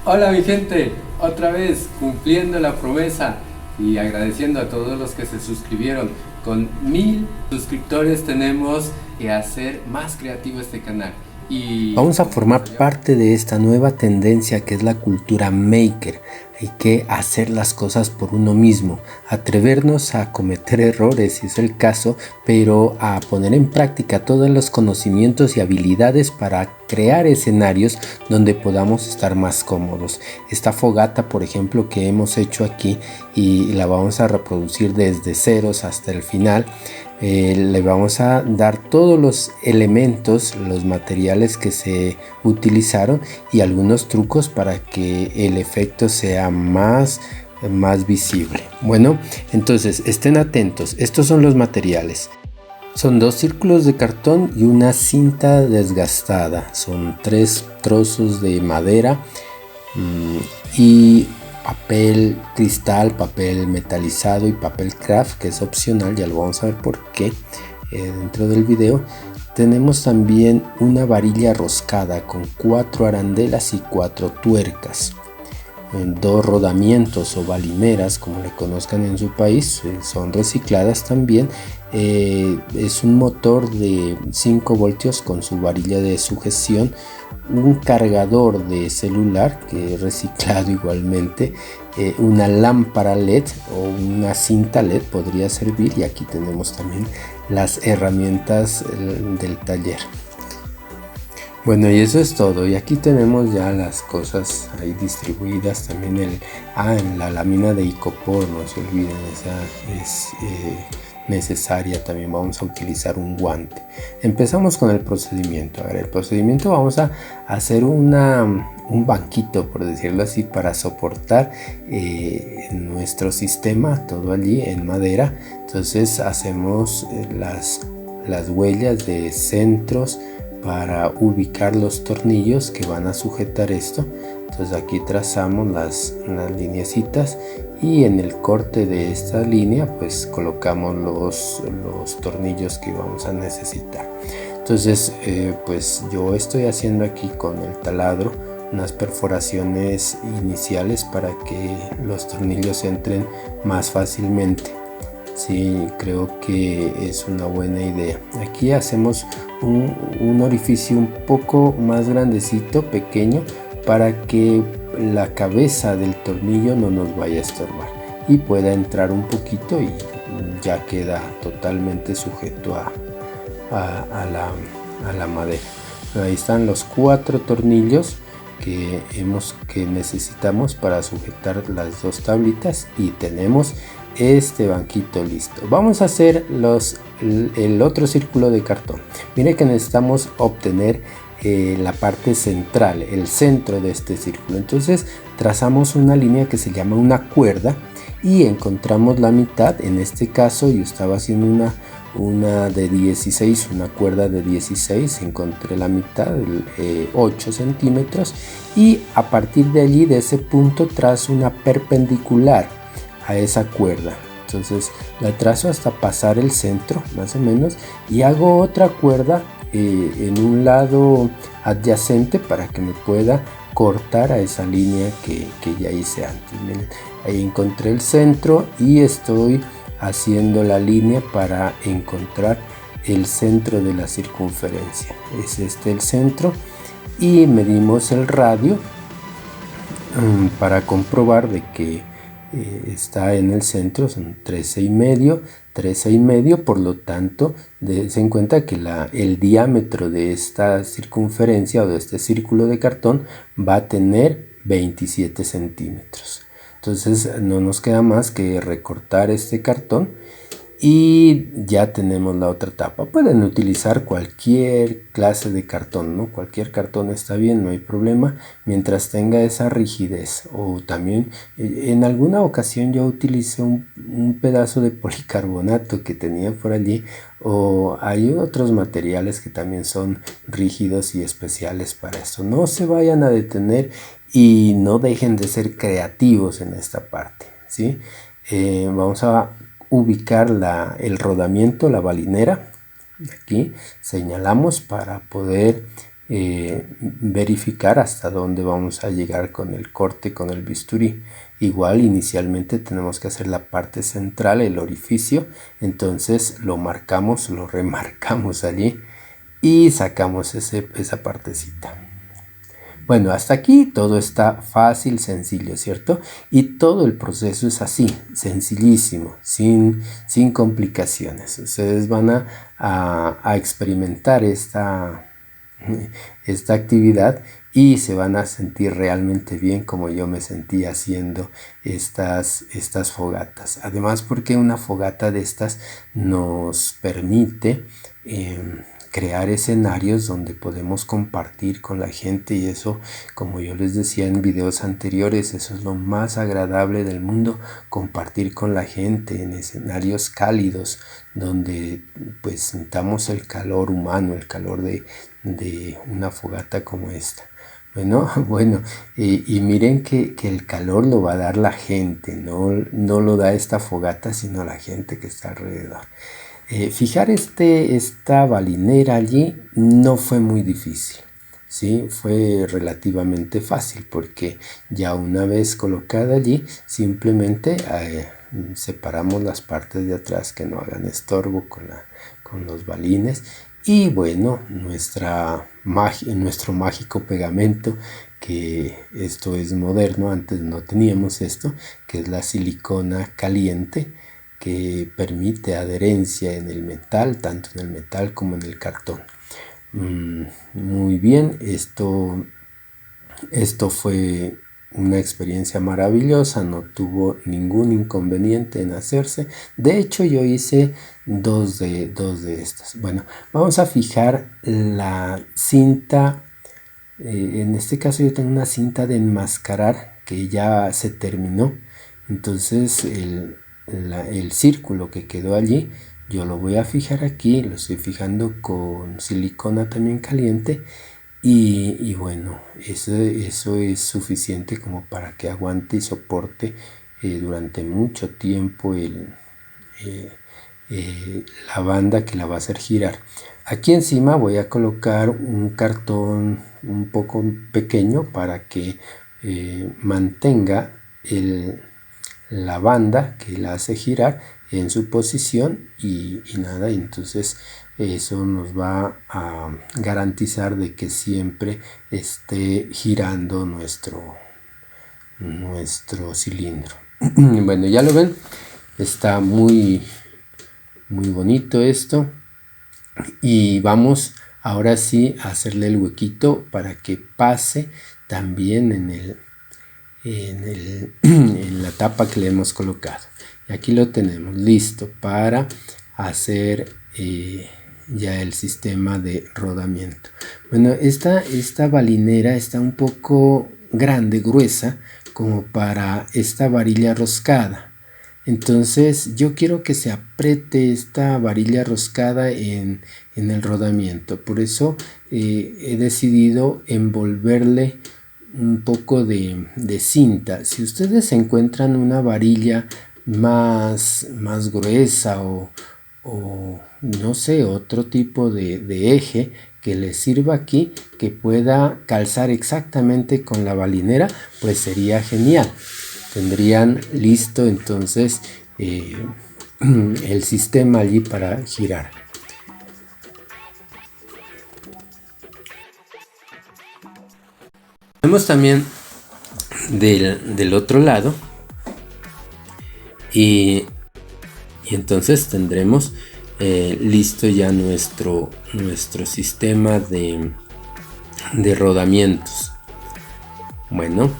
Hola mi gente, otra vez cumpliendo la promesa y agradeciendo a todos los que se suscribieron. Con 1000 suscriptores tenemos que hacer más creativo este canal. Y vamos a formar parte de esta nueva tendencia que es la cultura maker. Hay que hacer las cosas por uno mismo, atrevernos a cometer errores si es el caso, pero a poner en práctica todos los conocimientos y habilidades para crear escenarios donde podamos estar más cómodos. Esta fogata, por ejemplo, que hemos hecho aquí y la vamos a reproducir desde ceros hasta el final. Le vamos a dar todos los elementos, los materiales que se utilizaron y algunos trucos para que el efecto sea más visible. Bueno, entonces estén atentos. Estos son los materiales. Son 2 círculos de cartón y una cinta desgastada. Son 3 trozos de madera y papel cristal, papel metalizado y papel craft, que es opcional, ya lo vamos a ver por qué dentro del video. Tenemos también una varilla roscada con 4 arandelas y 4 tuercas, 2 rodamientos o balineras, como le conozcan en su país, son recicladas también. Es un motor de 5 voltios con su varilla de sujeción, un cargador de celular que es reciclado igualmente, una lámpara LED o una cinta LED podría servir, y aquí tenemos también las herramientas del taller. Bueno, y eso es todo, y aquí tenemos ya las cosas ahí distribuidas. También en la lámina de icopor, no se olviden, esa es necesaria. También vamos a utilizar un guante. Empezamos con el procedimiento. A ver, el procedimiento, vamos a hacer un banquito, por decirlo así, para soportar nuestro sistema, todo allí en madera. Entonces hacemos las huellas de centros para ubicar los tornillos que van a sujetar esto. Entonces aquí trazamos las lineecitas y en el corte de esta línea pues colocamos los tornillos que vamos a necesitar. Entonces pues yo estoy haciendo aquí con el taladro unas perforaciones iniciales para que los tornillos entren más fácilmente. Sí, creo que es una buena idea. Aquí hacemos un orificio un poco más grandecito, pequeño, para que la cabeza del tornillo no nos vaya a estorbar y pueda entrar un poquito, y ya queda totalmente sujeto a la madera. Ahí están los 4 tornillos que necesitamos para sujetar las 2 tablitas, y tenemos este banquito listo. Vamos a hacer el otro círculo de cartón. Miren que necesitamos obtener la parte central, el centro de este círculo. Entonces trazamos una línea que se llama una cuerda y encontramos la mitad. En este caso yo estaba haciendo una de 16, una cuerda de 16, encontré la mitad, 8 centímetros, y a partir de allí, de ese punto, trazo una perpendicular a esa cuerda. Entonces la trazo hasta pasar el centro más o menos, y hago otra cuerda en un lado adyacente para que me pueda cortar a esa línea que ya hice antes. Miren, ahí encontré el centro y estoy haciendo la línea para encontrar el centro de la circunferencia. Es este el centro, y medimos el radio para comprobar de que está en el centro. Son 13,5, por lo tanto dense en cuenta que el diámetro de esta circunferencia o de este círculo de cartón va a tener 27 centímetros. Entonces no nos queda más que recortar este cartón y ya tenemos la otra tapa. Pueden utilizar cualquier clase de cartón, ¿no? Cualquier cartón está bien, no hay problema, mientras tenga esa rigidez. O también en alguna ocasión yo utilicé un pedazo de policarbonato que tenía por allí, o hay otros materiales que también son rígidos y especiales para esto. No se vayan a detener y no dejen de ser creativos en esta parte, ¿sí? Vamos a ubicar el rodamiento, la balinera. Aquí señalamos para poder verificar hasta dónde vamos a llegar con el corte, con el bisturí. Igual inicialmente tenemos que hacer la parte central, el orificio, entonces lo marcamos, lo remarcamos allí y sacamos esa partecita. Bueno, hasta aquí todo está fácil, sencillo, ¿cierto? Y todo el proceso es así, sencillísimo, sin complicaciones. Ustedes van a experimentar esta actividad y se van a sentir realmente bien como yo me sentí haciendo estas fogatas. Además, porque una fogata de estas nos permite crear escenarios donde podemos compartir con la gente, y eso, como yo les decía en videos anteriores, eso es lo más agradable del mundo, compartir con la gente en escenarios cálidos donde pues sintamos el calor humano, el calor de una fogata como esta. Bueno, y miren que el calor lo va a dar la gente, no lo da esta fogata, sino la gente que está alrededor. Fijar esta balinera allí no fue muy difícil, ¿sí? Fue relativamente fácil, porque ya una vez colocada allí, simplemente separamos las partes de atrás que no hagan estorbo con los balines. Y bueno, nuestro mágico pegamento, que esto es moderno, antes no teníamos esto, que es la silicona caliente, que permite adherencia en el metal, tanto en el metal como en el cartón. Muy bien, esto fue una experiencia maravillosa, no tuvo ningún inconveniente en hacerse. De hecho, yo hice dos de estas. Bueno, vamos a fijar la cinta. En este caso yo tengo una cinta de enmascarar que ya se terminó. Entonces el círculo que quedó allí, yo lo voy a fijar aquí. Lo estoy fijando con silicona también caliente. Y bueno, eso es suficiente como para que aguante y soporte durante mucho tiempo la banda que la va a hacer girar. Aquí encima voy a colocar un cartón un poco pequeño para que mantenga la banda que la hace girar en su posición y nada, entonces eso nos va a garantizar de que siempre esté girando nuestro cilindro. Bueno, ya lo ven, está muy bonito esto, y vamos ahora sí a hacerle el huequito para que pase también en la tapa que le hemos colocado. Y aquí lo tenemos listo para hacer ya el sistema de rodamiento. Bueno, esta balinera está un poco grande, gruesa, como para esta varilla roscada. Entonces yo quiero que se apriete esta varilla roscada en el rodamiento. Por eso he decidido envolverle un poco de cinta. Si ustedes encuentran una varilla más gruesa o no sé, otro tipo de eje que les sirva aquí, que pueda calzar exactamente con la balinera, pues sería genial. Tendrían listo entonces el sistema allí para girar. Tenemos también del otro lado, y entonces tendremos listo ya nuestro sistema de rodamientos. Bueno,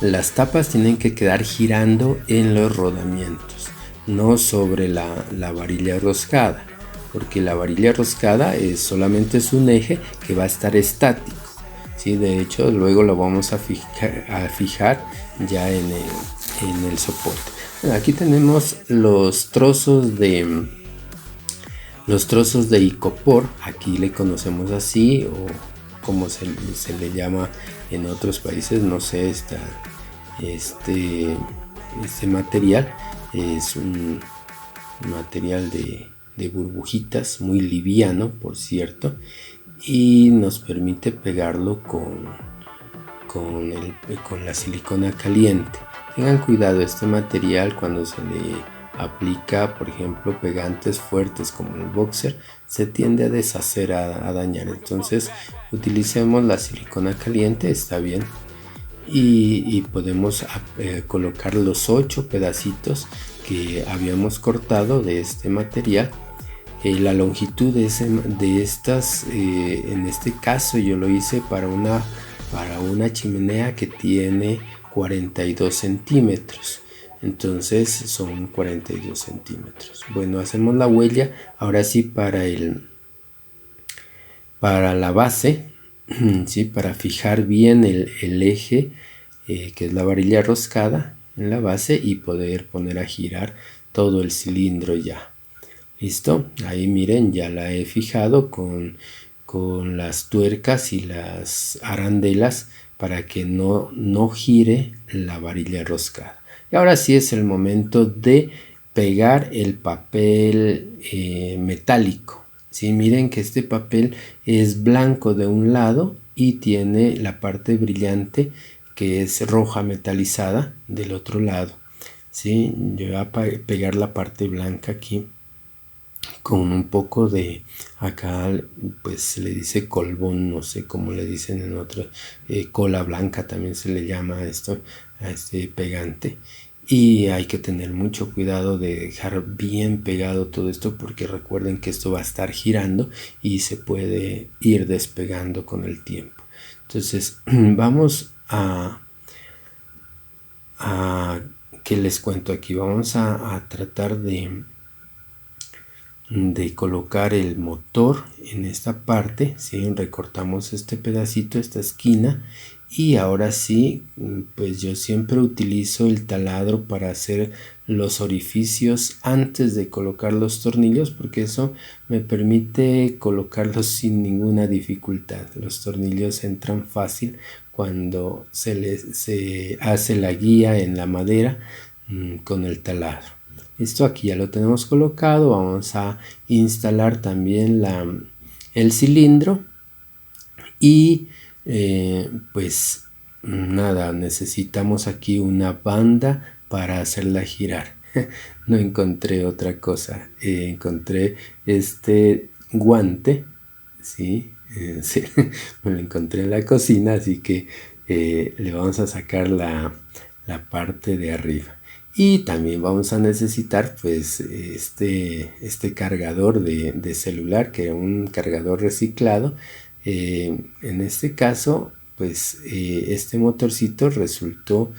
las tapas tienen que quedar girando en los rodamientos, no sobre la varilla roscada, porque la varilla roscada solamente es un eje que va a estar estático, ¿sí? De hecho, luego lo vamos a fijar ya en el soporte. Bueno, aquí tenemos los trozos de icopor, aquí le conocemos así, o como se le llama en otros países, no sé. Este material es un material de de burbujitas, muy liviano por cierto, y nos permite pegarlo con la silicona caliente. Tengan cuidado, este material cuando se le aplica, por ejemplo, pegantes fuertes como el boxer, se tiende a deshacer, a dañar. Entonces utilicemos la silicona caliente, está bien. Y podemos colocar los 8 pedacitos que habíamos cortado de este material. La longitud de estas, en este caso yo lo hice para una chimenea que tiene 42 centímetros. Entonces son 42 centímetros. Bueno, hacemos la huella. Ahora sí, para la base, ¿sí? Para fijar bien el eje, que es la varilla roscada en la base, y poder poner a girar todo el cilindro ya. ¿Listo? Ahí miren, ya la he fijado con las tuercas y las arandelas para que no gire la varilla roscada. Y ahora sí es el momento de pegar el papel metálico. ¿Sí? Miren que este papel es blanco de un lado y tiene la parte brillante que es roja metalizada del otro lado. ¿Sí? Yo voy a pegar la parte blanca aquí con un poco de, acá pues se le dice colbón, no sé cómo le dicen en otro, cola blanca también se le llama a este pegante. Y hay que tener mucho cuidado de dejar bien pegado todo esto, porque recuerden que esto va a estar girando y se puede ir despegando con el tiempo. Entonces vamos a ¿qué les cuento aquí? Vamos a tratar de colocar el motor en esta parte, ¿sí? Recortamos este pedacito, esta esquina, y ahora sí, pues yo siempre utilizo el taladro para hacer los orificios antes de colocar los tornillos, porque eso me permite colocarlos sin ninguna dificultad. Los tornillos entran fácil cuando se hace la guía en la madera con el taladro. Esto aquí ya lo tenemos colocado. Vamos a instalar también el cilindro y pues nada, necesitamos aquí una banda para hacerla girar. No encontré otra cosa, encontré este guante, ¿sí? Sí, me lo encontré en la cocina, así que le vamos a sacar la parte de arriba. Y también vamos a necesitar pues este cargador de celular, que es un cargador reciclado. En este caso pues este motorcito resultó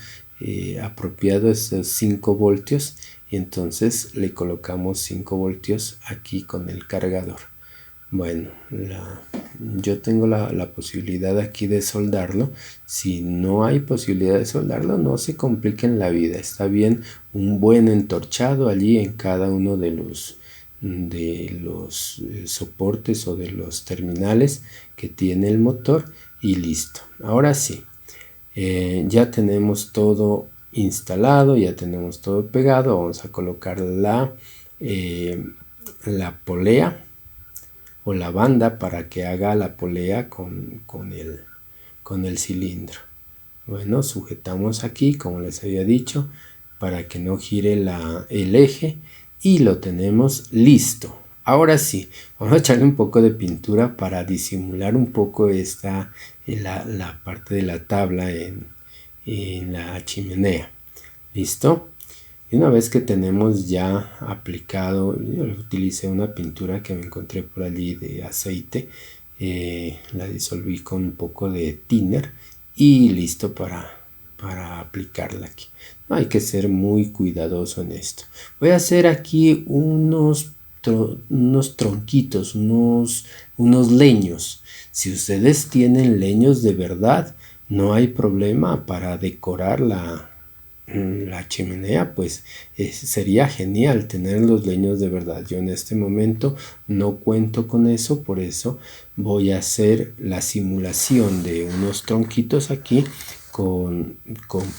apropiado, estos 5 voltios, y entonces le colocamos 5 voltios aquí con el cargador. Bueno, yo tengo la posibilidad aquí de soldarlo. Si no hay posibilidad de soldarlo, no se compliquen la vida. Está bien un buen entorchado allí en cada uno de los soportes o de los terminales que tiene el motor, y listo. Ahora sí, ya tenemos todo instalado, ya tenemos todo pegado. Vamos a colocar la polea o la banda para que haga la polea con el cilindro. Bueno, sujetamos aquí, como les había dicho, para que no gire el eje, y lo tenemos listo. Ahora sí, vamos a echarle un poco de pintura para disimular un poco la parte de la tabla en la chimenea. ¿Listo? Y una vez que tenemos ya aplicado, yo utilicé una pintura que me encontré por allí de aceite, la disolví con un poco de thinner y listo para aplicarla aquí. No hay que ser muy cuidadoso en esto. Voy a hacer aquí unos tronquitos, unos leños. Si ustedes tienen leños de verdad, no hay problema para decorar la chimenea, pues sería genial tener los leños de verdad. Yo en este momento no cuento con eso, por eso voy a hacer la simulación de unos tronquitos aquí con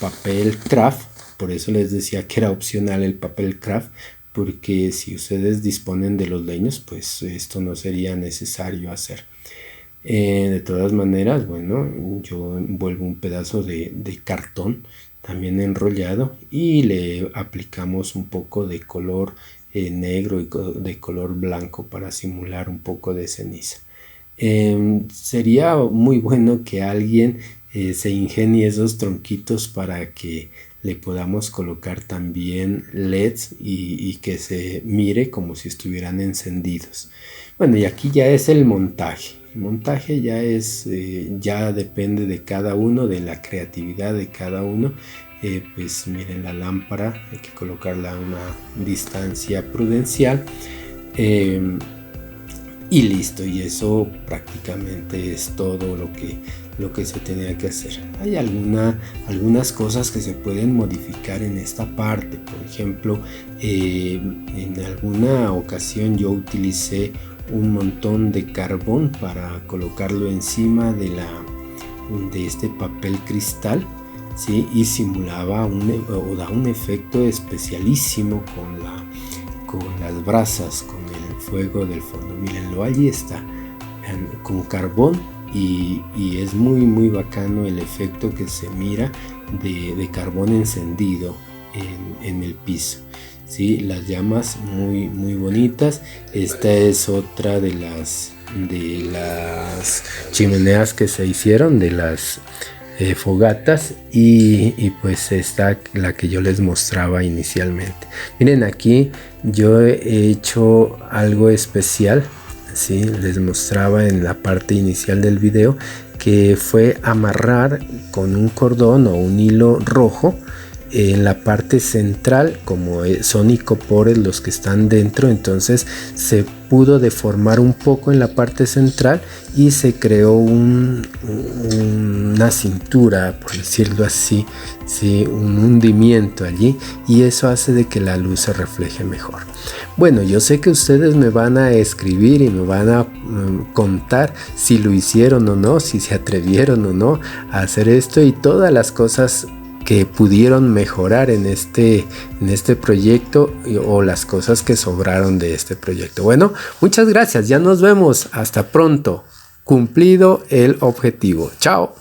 papel craft. Por eso les decía que era opcional el papel craft, porque si ustedes disponen de los leños, pues esto no sería necesario hacer. De todas maneras, bueno, yo envuelvo un pedazo de cartón también enrollado y le aplicamos un poco de color negro y de color blanco para simular un poco de ceniza. Sería muy bueno que alguien se ingenie esos tronquitos para que le podamos colocar también LEDs y que se mire como si estuvieran encendidos. Bueno, y aquí ya es el montaje. El montaje ya es, ya depende de cada uno, de la creatividad de cada uno. Pues miren, la lámpara hay que colocarla a una distancia prudencial. Y listo, y eso prácticamente es todo lo que se tenía que hacer. Hay algunas cosas que se pueden modificar en esta parte. Por ejemplo, en alguna ocasión yo utilicé un montón de carbón para colocarlo encima de este papel cristal, ¿sí? Y simulaba o da un efecto especialísimo con las brasas, con el fuego del fondo. Mírenlo, allí está, con carbón, y es muy bacano el efecto que se mira de carbón encendido en el piso, ¿sí? Las llamas muy bonitas. Esta es otra de las chimeneas que se hicieron, de las fogatas, y pues esta, la que yo les mostraba inicialmente. Miren, aquí yo he hecho algo especial, ¿sí? Les mostraba en la parte inicial del video, que fue amarrar con un cordón o un hilo rojo en la parte central. Como son icopores los que están dentro, entonces se pudo deformar un poco en la parte central y se creó una cintura, por decirlo así, ¿sí? Un hundimiento allí, y eso hace de que la luz se refleje mejor. Bueno, yo sé que ustedes me van a escribir y me van a contar si lo hicieron o no, si se atrevieron o no a hacer esto y todas las cosas que pudieron mejorar en este proyecto, o las cosas que sobraron de este proyecto. Bueno, muchas gracias, ya nos vemos, hasta pronto, cumplido el objetivo, chao.